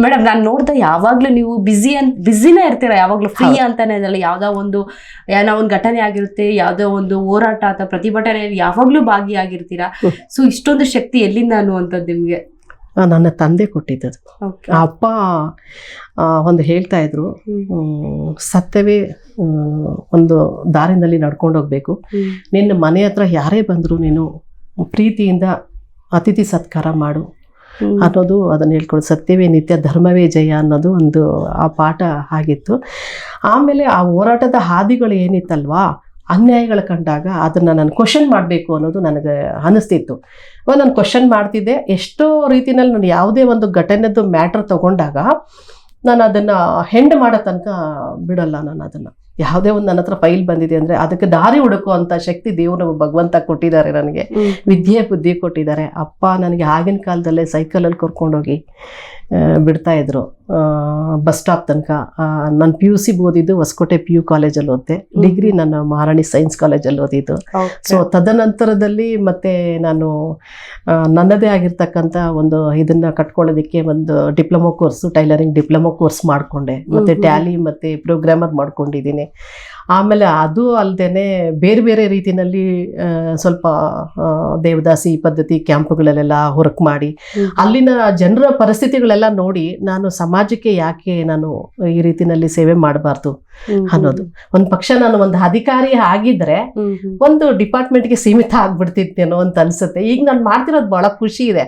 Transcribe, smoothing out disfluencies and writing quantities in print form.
Madam ನಾನು ನೋಡ್ದೆ ಯಾವಾಗ್ಲೂ ನೀವು ಬಿಸಿನೇ ಇರ್ತೀರಾ, ಯಾವಾಗ್ಲೂ ಫ್ರೀ ಅಂತಾನೆ ಇದಲ್ಲ, ಯಾವ್ದೋ ಒಂದು ಏನೋ ಒಂದು ಘಟನೆ ಆಗಿರುತ್ತೆ, ಯಾವ್ದೋ ಒಂದು ಹೋರಾಟ ಅಥವಾ ಪ್ರತಿಭಟನೆಯಲ್ಲಿ ಯಾವಾಗ್ಲೂ ಭಾಗಿಯಾಗಿರ್ತೀರಾ. ಸೊ ಇಷ್ಟೊಂದು ಶಕ್ತಿ ಎಲ್ಲಿಂದ ಅನ್ನುವಂಥದ್ದು ನಿಮ್ಗೆ? ನನ್ನ ತಂದೆ ಕೊಟ್ಟಿದ್ದದು. ಅಪ್ಪ ಒಂದು ಹೇಳ್ತಾ ಇದ್ರು, ಸತ್ಯವೇ ಒಂದು ದಾರಿನಲ್ಲಿ ನಡ್ಕೊಂಡು ಹೋಗ್ಬೇಕು, ನಿನ್ನ ಮನೆ ಹತ್ರ ಯಾರೇ ಬಂದ್ರು ನೀನು ಪ್ರೀತಿಯಿಂದ ಅತಿಥಿ ಸತ್ಕಾರ ಮಾಡು ಅನ್ನೋದು, ಅದನ್ನು ಹೇಳ್ಕೊಡು. ಸತ್ಯವೇ ನಿತ್ಯ, ಧರ್ಮವೇ ಜಯ ಅನ್ನೋದು ಒಂದು ಆ ಪಾಠ ಆಗಿತ್ತು. ಆಮೇಲೆ ಆ ಹೋರಾಟದ ಹಾದಿಗಳು ಏನಿತ್ತಲ್ವಾ, ಅನ್ಯಾಯಗಳು ಕಂಡಾಗ ಅದನ್ನು ನಾನು ಕ್ವಶನ್ ಮಾಡಬೇಕು ಅನ್ನೋದು ನನಗೆ ಅನ್ನಿಸ್ತಿತ್ತು. ನಾನು ಕ್ವಶನ್ ಮಾಡ್ತಿದ್ದೆ. ಎಷ್ಟೋ ರೀತಿಯಲ್ಲಿ ನಾನು ಯಾವುದೇ ಒಂದು ಘಟನೆದು ಮ್ಯಾಟ್ರ್ ತೊಗೊಂಡಾಗ ನಾನು ಅದನ್ನು ಹೆಂಡ್ ಮಾಡೋ ತನಕ ಬಿಡಲ್ಲ. ನಾನು ಅದನ್ನು ಯಾವುದೇ ಒಂದು ನನ್ನ ಹತ್ರ ಫೈಲ್ ಬಂದಿದೆ ಅಂದರೆ ಅದಕ್ಕೆ ದಾರಿ ಹುಡುಕುವಂಥ ಶಕ್ತಿ ದೇವರು ಭಗವಂತ ಕೊಟ್ಟಿದ್ದಾರೆ ನನಗೆ, ವಿದ್ಯೆ ಬುದ್ಧಿ ಕೊಟ್ಟಿದ್ದಾರೆ. ಅಪ್ಪ ನನಗೆ ಆಗಿನ ಕಾಲದಲ್ಲೇ ಸೈಕಲಲ್ಲಿ ಕರ್ಕೊಂಡೋಗಿ ಬಿಡ್ತಾಯಿದ್ರು ಬಸ್ ಸ್ಟಾಪ್ ತನಕ. ನಾನು PUC ಓದಿದ್ದು ಹೊಸಕೋಟೆ PU ಕಾಲೇಜಲ್ಲಿ ಓದಿದೆ, ಡಿಗ್ರಿ ನನ್ನ ಮಹಾರಾಣಿ ಸೈನ್ಸ್ ಕಾಲೇಜಲ್ಲಿ ಓದಿದ್ದು. ಸೊ ತದನಂತರದಲ್ಲಿ ಮತ್ತೆ ನಾನು ನನ್ನದೇ ಆಗಿರ್ತಕ್ಕಂಥ ಒಂದು ಇದನ್ನು ಕಟ್ಕೊಳ್ಳೋದಕ್ಕೆ ಒಂದು diploma course, tailoring diploma course ಮಾಡಿಕೊಂಡೆ, ಮತ್ತು ಟ್ಯಾಲಿ ಮತ್ತು ಪ್ರೋಗ್ರಾಮರ್ ಮಾಡ್ಕೊಂಡಿದ್ದೀನಿ. ಆಮೇಲೆ ಅದು ಅಲ್ಲದೆ ಬೇರೆ ಬೇರೆ ರೀತಿಯಲ್ಲಿ ಸ್ವಲ್ಪ ದೇವದಾಸಿ ಪದ್ಧತಿ ಕ್ಯಾಂಪ್ಗಳಲ್ಲೆಲ್ಲ ವರ್ಕ್ ಮಾಡಿ ಅಲ್ಲಿನ ಜನರ ಪರಿಸ್ಥಿತಿಗಳೆಲ್ಲ ನೋಡಿ ನಾನು ಸಮಾಜಕ್ಕೆ ಯಾಕೆ ನಾನು ಈ ರೀತಿನಲ್ಲಿ ಸೇವೆ ಮಾಡಬಾರ್ದು ಅನ್ನೋದು. ಒಂದು ಪಕ್ಷ ನಾನು ಒಂದು ಅಧಿಕಾರಿ ಆಗಿದ್ರೆ ಒಂದು ಡಿಪಾರ್ಟ್ಮೆಂಟ್ಗೆ ಸೀಮಿತ ಆಗ್ಬಿಡ್ತಿತ್ತೇನೋ ಅಂತ ಅನ್ಸುತ್ತೆ. ಈಗ ನಾನು ಮಾಡ್ತಿರೋದು ಬಹಳ ಖುಷಿ ಇದೆ.